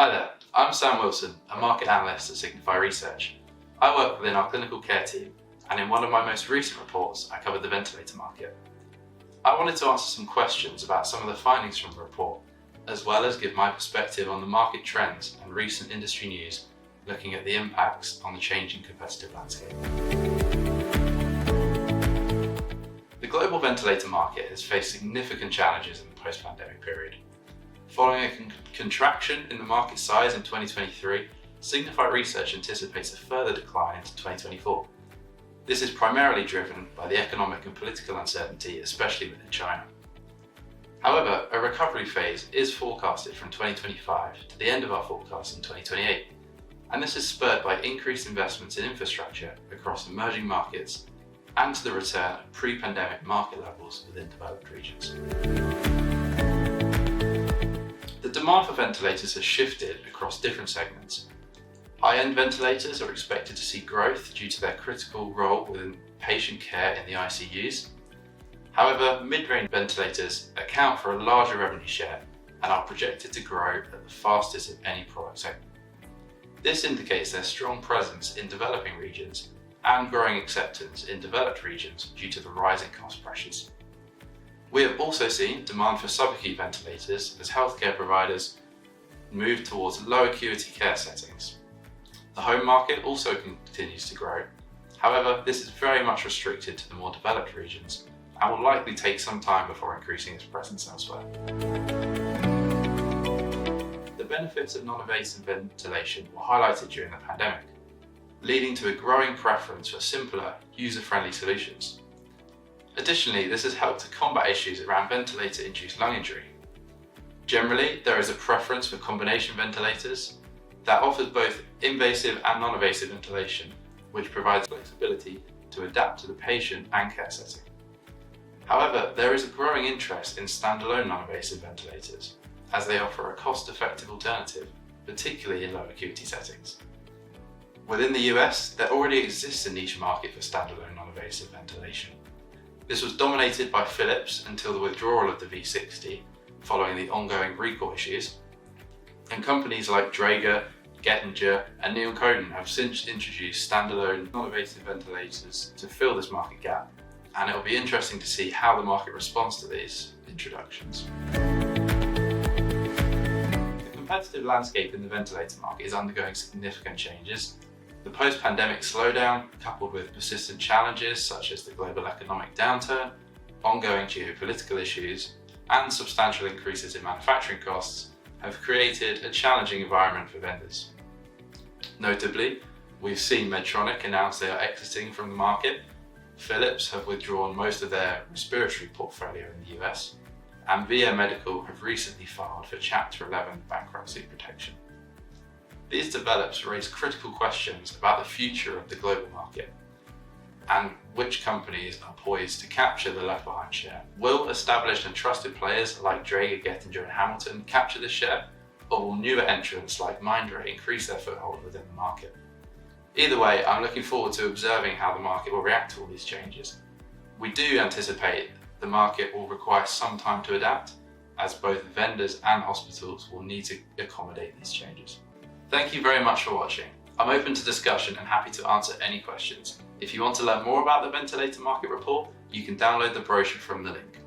Hi there, I'm Sam Wilson, a market analyst at Signify Research. I work within our clinical care team, and in one of my most recent reports, I covered the ventilator market. I wanted to answer some questions about some of the findings from the report, as well as give my perspective on the market trends and recent industry news, looking at the impacts on the changing competitive landscape. The global ventilator market has faced significant challenges in the post-pandemic period. Following a contraction in the market size in 2023, Signify Research anticipates a further decline into 2024. This is primarily driven by the economic and political uncertainty, especially within China. However, a recovery phase is forecasted from 2025 to the end of our forecast in 2028, and this is spurred by increased investments in infrastructure across emerging markets and to the return of pre-pandemic market levels within developed regions. The demand for ventilators has shifted across different segments. High-end ventilators are expected to see growth due to their critical role within patient care in the ICUs. However, mid-range ventilators account for a larger revenue share and are projected to grow at the fastest of any product segment. This indicates their strong presence in developing regions and growing acceptance in developed regions due to the rising cost pressures. We have also seen demand for subacute ventilators as healthcare providers move towards low acuity care settings. The home market also continues to grow. However, this is very much restricted to the more developed regions and will likely take some time before increasing its presence elsewhere. The benefits of non-invasive ventilation were highlighted during the pandemic, leading to a growing preference for simpler, user-friendly solutions. Additionally, this has helped to combat issues around ventilator-induced lung injury. Generally, there is a preference for combination ventilators that offers both invasive and non-invasive ventilation, which provides flexibility to adapt to the patient and care setting. However, there is a growing interest in standalone non-invasive ventilators, as they offer a cost-effective alternative, particularly in low acuity settings. Within the US, there already exists a niche market for standalone non-invasive ventilation. This was dominated by Philips until the withdrawal of the V60 following the ongoing recall issues, and companies like Dräger, Getinge and Neil Coden have since introduced standalone non-invasive ventilators to fill this market gap, and it will be interesting to see how the market responds to these introductions. The competitive landscape in the ventilator market is undergoing significant changes. The post-pandemic slowdown, coupled with persistent challenges such as the global economic downturn, ongoing geopolitical issues, and substantial increases in manufacturing costs, have created a challenging environment for vendors. Notably, we've seen Medtronic announce they are exiting from the market, Philips have withdrawn most of their respiratory portfolio in the US, and Vyaire Medical have recently filed for Chapter 11 bankruptcy protection. These developments raise critical questions about the future of the global market and which companies are poised to capture the left-behind share. Will established and trusted players like Dräger, Getinge and Hamilton capture this share, or will newer entrants like Mindray increase their foothold within the market? Either way, I'm looking forward to observing how the market will react to all these changes. We do anticipate the market will require some time to adapt, as both vendors and hospitals will need to accommodate these changes. Thank you very much for watching. I'm open to discussion and happy to answer any questions. If you want to learn more about the ventilator market report, you can download the brochure from the link.